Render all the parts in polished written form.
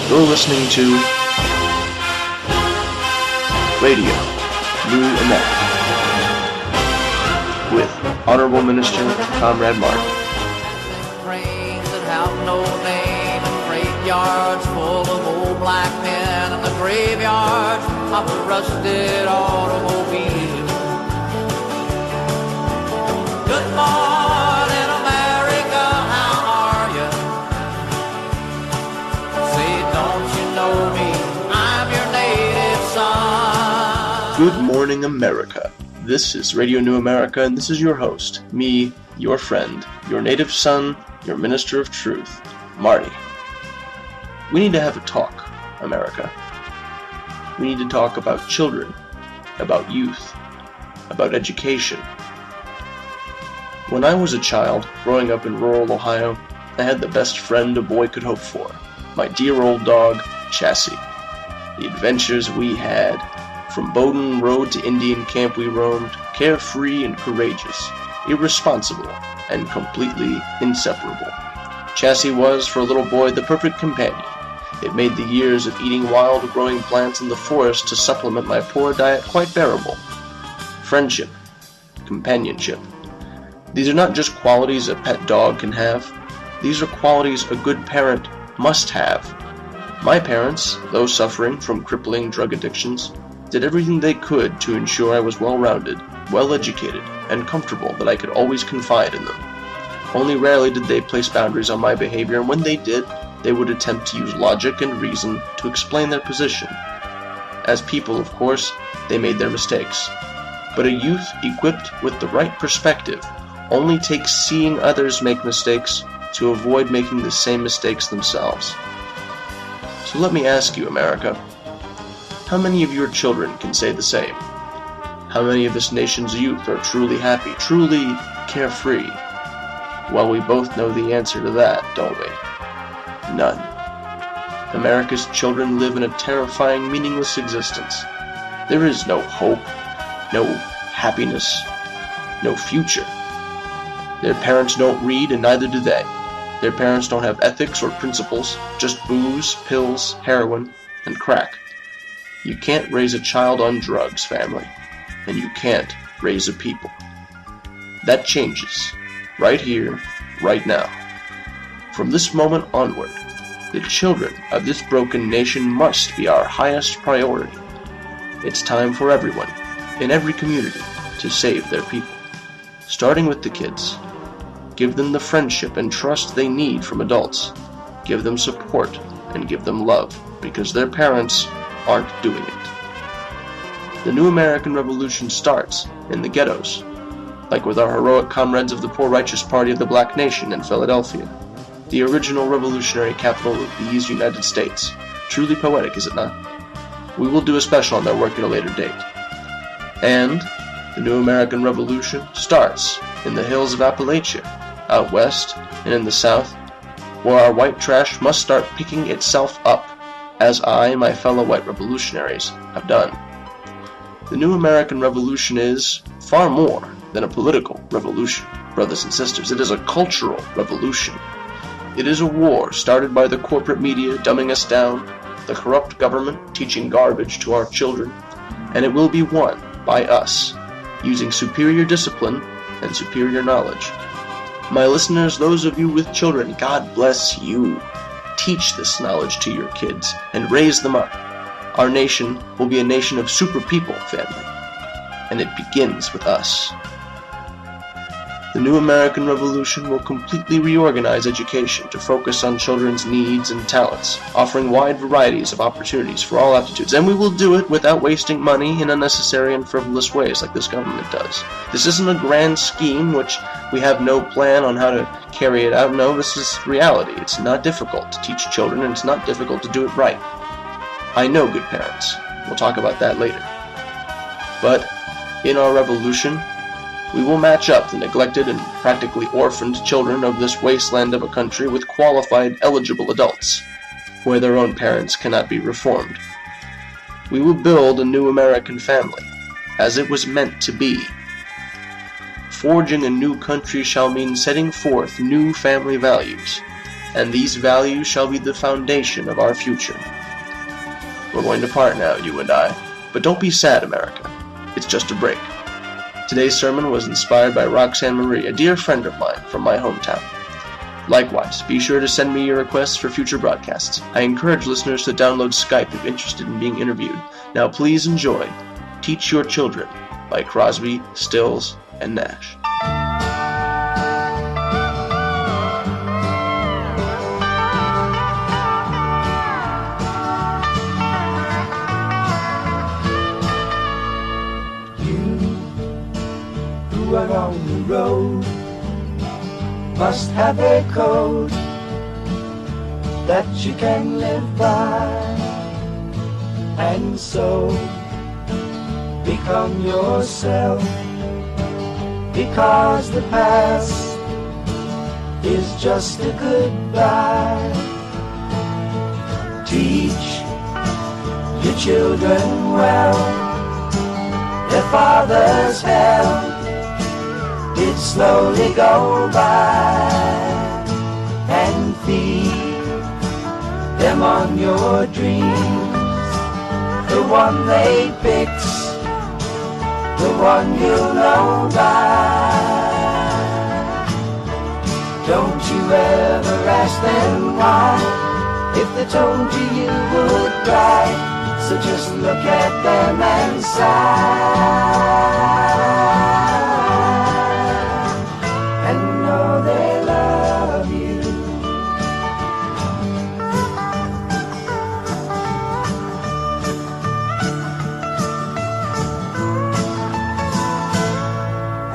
You're listening to Radio New America with Honorable Minister Comrade Martin. Trains that have no name and graveyards full of old black men and the graveyards of the rusted automobile. Good morning, America, how are you? Say, don't you know me? I'm your native son. Good morning, America. This is Radio New America, and this is your host, me, your friend, your native son, your minister of truth, Marty. We need to have a talk, America. We need to talk about children, about youth, about education. When I was a child, growing up in rural Ohio, I had the best friend a boy could hope for, my dear old dog, Chassis. The adventures we had. From Bowdoin Road to Indian Camp we roamed, carefree and courageous, irresponsible, and completely inseparable. Chassis was, for a little boy, the perfect companion. It made the years of eating wild growing plants in the forest to supplement my poor diet quite bearable. Friendship. Companionship. These are not just qualities a pet dog can have. These are qualities a good parent must have. My parents, though suffering from crippling drug addictions, did everything they could to ensure I was well-rounded, well-educated, and comfortable that I could always confide in them. Only rarely did they place boundaries on my behavior, and when they did, they would attempt to use logic and reason to explain their position. As people, of course, they made their mistakes. But a youth equipped with the right perspective only takes seeing others make mistakes to avoid making the same mistakes themselves. So let me ask you, America, how many of your children can say the same? How many of this nation's youth are truly happy, truly carefree? Well, we both know the answer to that, don't we? None. America's children live in a terrifying, meaningless existence. There is no hope, no happiness, no future. Their parents don't read, and neither do they. Their parents don't have ethics or principles, just booze, pills, heroin, and crack. You can't raise a child on drugs, family, and you can't raise a people. That changes, right here, right now. From this moment onward, the children of this broken nation must be our highest priority. It's time for everyone, in every community, to save their people. Starting with the kids. Give them the friendship and trust they need from adults. Give them support and give them love, because their parents aren't doing it. The new American Revolution starts in the ghettos, like with our heroic comrades of the Poor Righteous Party of the Black Nation in Philadelphia, the original revolutionary capital of these United States. Truly poetic, is it not? We will do a special on their work at a later date. And the new American Revolution starts in the hills of Appalachia, out west and in the south, where our white trash must start picking itself up, as I and my fellow white revolutionaries have done. The new American Revolution is far more than a political revolution, brothers and sisters. It is a cultural revolution. It is a war started by the corporate media dumbing us down, the corrupt government teaching garbage to our children, and it will be won by us, using superior discipline and superior knowledge. My listeners, those of you with children, God bless you. Teach this knowledge to your kids and raise them up. Our nation will be a nation of super people, family, and it begins with us. The new American Revolution will completely reorganize education to focus on children's needs and talents, offering wide varieties of opportunities for all aptitudes, and we will do it without wasting money in unnecessary and frivolous ways like this government does. This isn't a grand scheme which we have no plan on how to carry it out. No, this is reality. It's not difficult to teach children, and it's not difficult to do it right. I know good parents. We'll talk about that later. But in our revolution, we will match up the neglected and practically orphaned children of this wasteland of a country with qualified, eligible adults, where their own parents cannot be reformed. We will build a new American family, as it was meant to be. Forging a new country shall mean setting forth new family values, and these values shall be the foundation of our future. We're going to part now, you and I, but don't be sad, America. It's just a break. Today's sermon was inspired by Roxanne Marie, a dear friend of mine from my hometown. Likewise, be sure to send me your requests for future broadcasts. I encourage listeners to download Skype if interested in being interviewed. Now please enjoy Teach Your Children by Crosby, Stills, and Nash. Run on the road must have a code that you can live by, and so become yourself, because the past is just a goodbye. Teach your children well, their father's hell did slowly go by, and feed them on your dreams, the one they picked, the one you'll know by. Don't you ever ask them why, if they told you you would cry, so just look at them and sigh. They love you.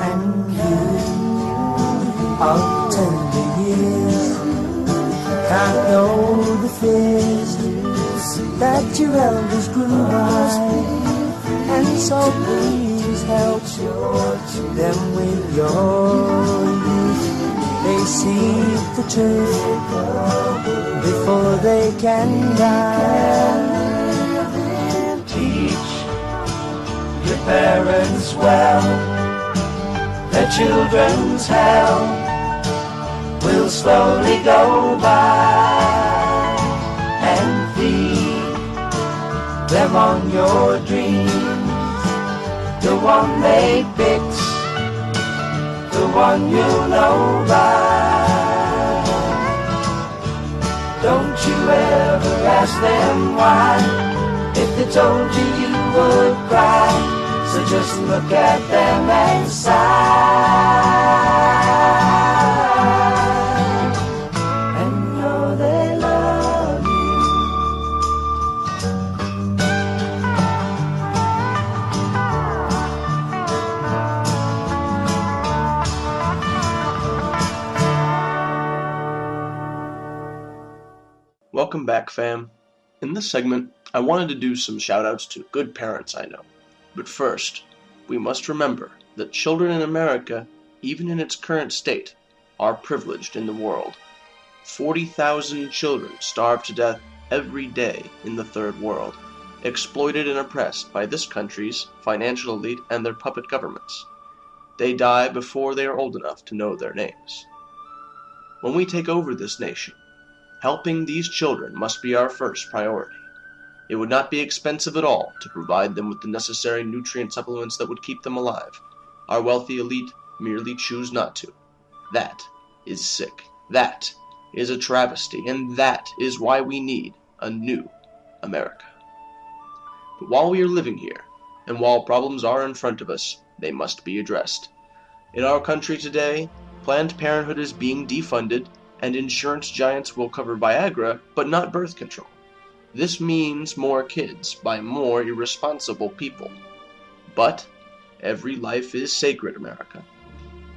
And you of tender years can't know the fears that your elders grew by, and so please help them with your youth. They seek the truth before they can die. Teach your parents well, their children's hell will slowly go by, and feed them on your dreams, the one they picked, the one you know by. Don't you ever ask them why, if they told you you would cry, so just look at them and sigh, and know they love you. Welcome back, fam. In this segment, I wanted to do some shout-outs to good parents I know. But first, we must remember that children in America, even in its current state, are privileged in the world. 40,000 children starve to death every day in the third world, exploited and oppressed by this country's financial elite and their puppet governments. They die before they are old enough to know their names. When we take over this nation, helping these children must be our first priority. It would not be expensive at all to provide them with the necessary nutrient supplements that would keep them alive. Our wealthy elite merely choose not to. That is sick. That is a travesty, and that is why we need a new America. But while we are living here, and while problems are in front of us, they must be addressed. In our country today, Planned Parenthood is being defunded, and insurance giants will cover Viagra, but not birth control. This means more kids by more irresponsible people. But every life is sacred, America.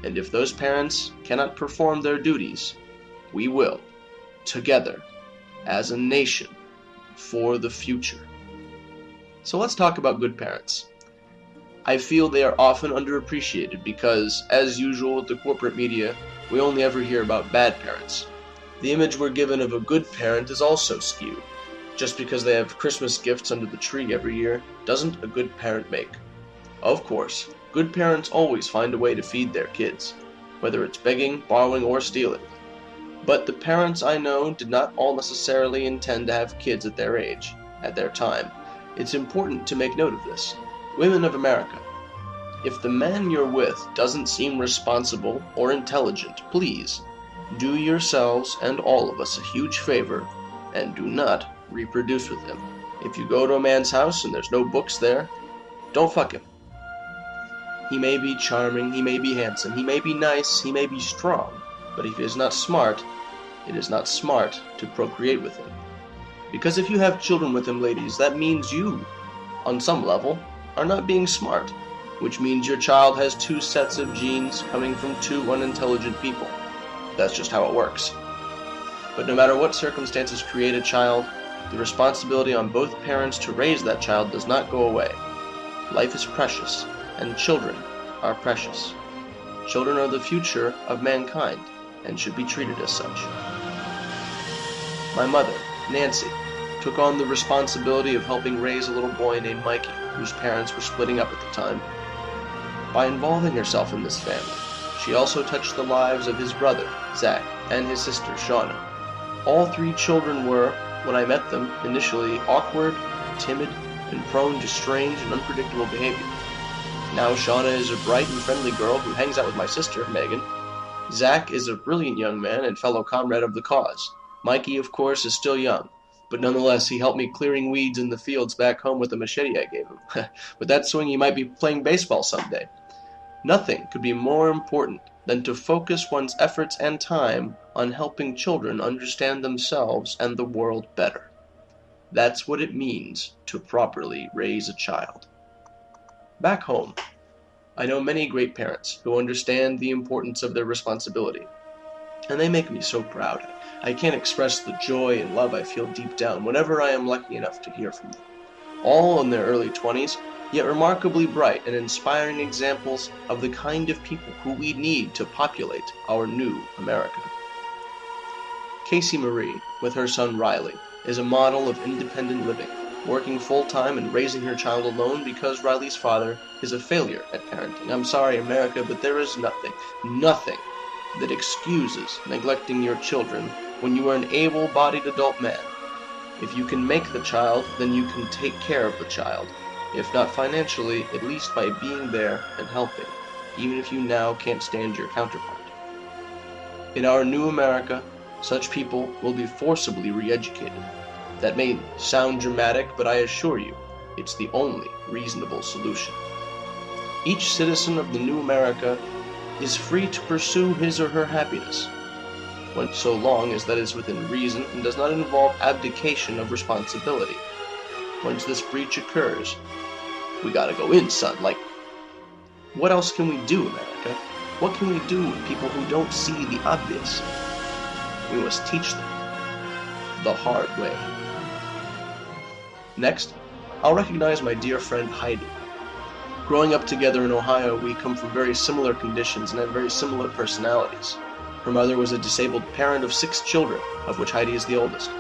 And if those parents cannot perform their duties, we will, together, as a nation, for the future. So let's talk about good parents. I feel they are often underappreciated because, as usual with the corporate media, we only ever hear about bad parents. The image we're given of a good parent is also skewed. Just because they have Christmas gifts under the tree every year doesn't a good parent make. Of course, good parents always find a way to feed their kids, whether it's begging, borrowing, or stealing. But the parents I know did not all necessarily intend to have kids at their age, at their time. It's important to make note of this. Women of America, if the man you're with doesn't seem responsible or intelligent, please do yourselves and all of us a huge favor and do not reproduce with him. If you go to a man's house and there's no books there, don't fuck him. He may be charming, he may be handsome, he may be nice, he may be strong, but if he is not smart, it is not smart to procreate with him. Because if you have children with him, ladies, that means you, on some level, are not being smart, which means your child has two sets of genes coming from two unintelligent people. That's just how it works. But no matter what circumstances create a child, the responsibility on both parents to raise that child does not go away. Life is precious, and children are precious. Children are the future of mankind, and should be treated as such. My mother, Nancy, took on the responsibility of helping raise a little boy named Mikey, whose parents were splitting up at the time. By involving herself in this family, she also touched the lives of his brother, Zach, and his sister, Shauna. All three children were, when I met them, initially awkward, timid, and prone to strange and unpredictable behavior. Now Shauna is a bright and friendly girl who hangs out with my sister, Megan. Zach is a brilliant young man and fellow comrade of the cause. Mikey, of course, is still young, but nonetheless he helped me clearing weeds in the fields back home with the machete I gave him. With that swing he might be playing baseball someday. Nothing could be more important than to focus one's efforts and time on helping children understand themselves and the world better. That's what it means to properly raise a child. Back home, I know many great parents who understand the importance of their responsibility, and they make me so proud. I can't express the joy and love I feel deep down whenever I am lucky enough to hear from them. All in their early 20s, yet remarkably bright and inspiring examples of the kind of people who we need to populate our new America. Casey Marie, with her son Riley, is a model of independent living, working full-time and raising her child alone because Riley's father is a failure at parenting. I'm sorry, America, but there is nothing that excuses neglecting your children when you are an able-bodied adult man. If you can make the child, then you can take care of the child. If not financially, at least by being there and helping, even if you now can't stand your counterpart. In our new America, such people will be forcibly re-educated. That may sound dramatic, but I assure you, it's the only reasonable solution. Each citizen of the new America is free to pursue his or her happiness, when so long as that is within reason and does not involve abdication of responsibility. Once this breach occurs, we gotta go in, son. Like, what else can we do, America? What can we do with people who don't see the obvious? We must teach them the hard way. Next, I'll recognize my dear friend Heidi. Growing up together in Ohio, we come from very similar conditions and have very similar personalities. Her mother was a disabled parent of 6 children, of which Heidi is the oldest.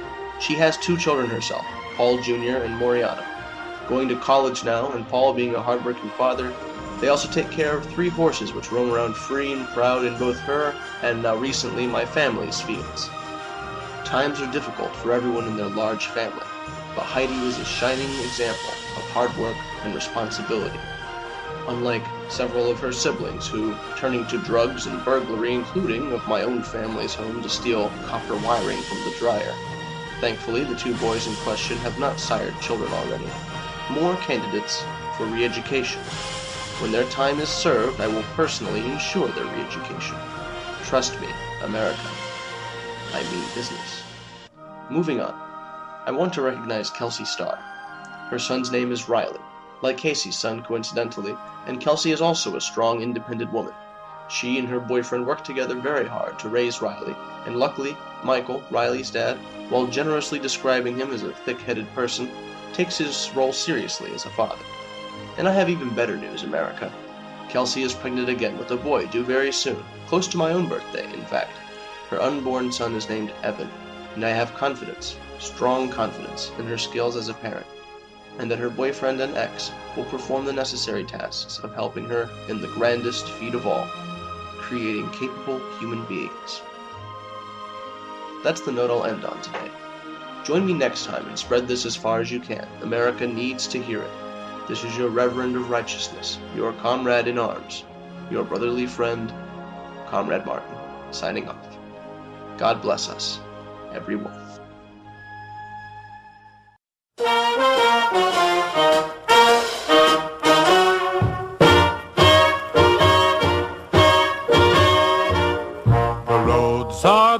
She has 2 children herself, Paul Jr. and Moriana. Going to college now, and Paul being a hardworking father, they also take care of 3 horses which roam around free and proud in both her and now recently my family's fields. Times are difficult for everyone in their large family, but Heidi was a shining example of hard work and responsibility. Unlike several of her siblings who, turning to drugs and burglary, including of my own family's home to steal copper wiring from the dryer. Thankfully, the 2 boys in question have not sired children already. More candidates for re-education. When their time is served, I will personally ensure their re-education. Trust me, America. I mean business. Moving on, I want to recognize Kelsey Starr. Her son's name is Riley, like Casey's son coincidentally, and Kelsey is also a strong, independent woman. She and her boyfriend work together very hard to raise Riley, and luckily, Michael, Riley's dad, while generously describing him as a thick-headed person, takes his role seriously as a father. And I have even better news, America. Kelsey is pregnant again with a boy due very soon, close to my own birthday, in fact. Her unborn son is named Evan, and I have confidence, strong confidence, in her skills as a parent, and that her boyfriend and ex will perform the necessary tasks of helping her in the grandest feat of all, creating capable human beings. That's the note I'll end on today. Join me next time and spread this as far as you can. America needs to hear it. This is your Reverend of Righteousness, your comrade in arms, your brotherly friend, Comrade Martin, signing off. God bless us, everyone.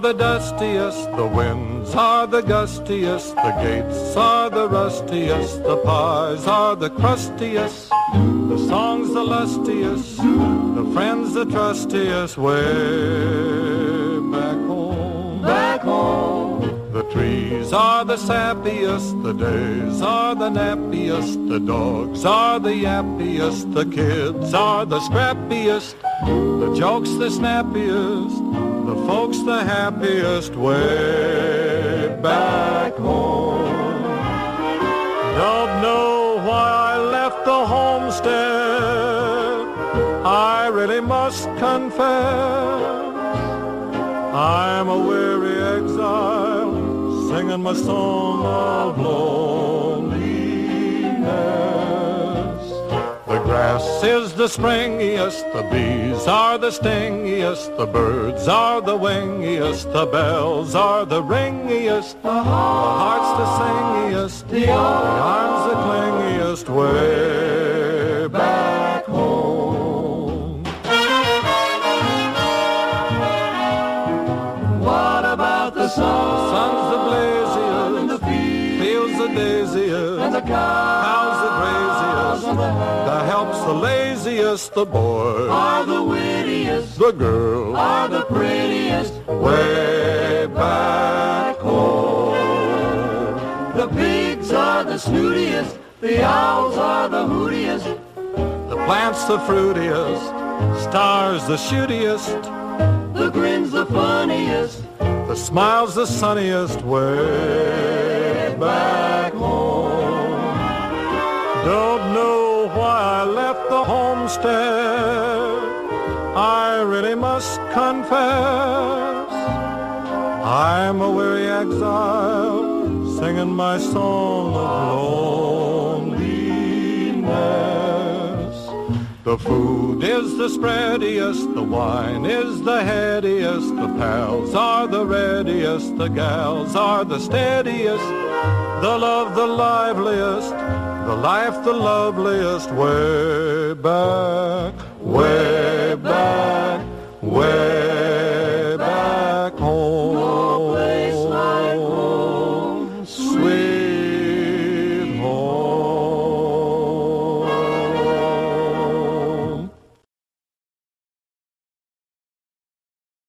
The dustiest, the winds are the gustiest, the gates are the rustiest, the pies are the crustiest, the songs the lustiest, the friends the trustiest, way back home. Back home. The trees are the sappiest, the days are the nappiest, the dogs are the yappiest, the kids are the scrappiest, the jokes the snappiest, the folks the happiest, way back home. Don't know why I left the homestead, I really must confess. I'm a weary exile, singing my song of loneliness. The grass is the springiest, the bees are the stingiest, the birds are the wingiest, the bells are the ringiest, the heart's the singiest, the arms the clingiest, way back home. What about the sun? The sun's the blaziest, and the fields the daisiest, and the cows the craziest, the help's the laziest, the boys are the wittiest, the girls are the prettiest, way back home. The pigs are the snootiest, the owls are the hootiest, the plants the fruitiest, stars the shootiest, the grin's the funniest, the smile's the sunniest, way back home. Don't know why I left the homestead, I really must confess. I'm a weary exile, singing my song of loneliness. The food is the spreadiest, the wine is the headiest, the pals are the readiest, the gals are the steadiest, the love the liveliest, the life the loveliest, way back, way back, way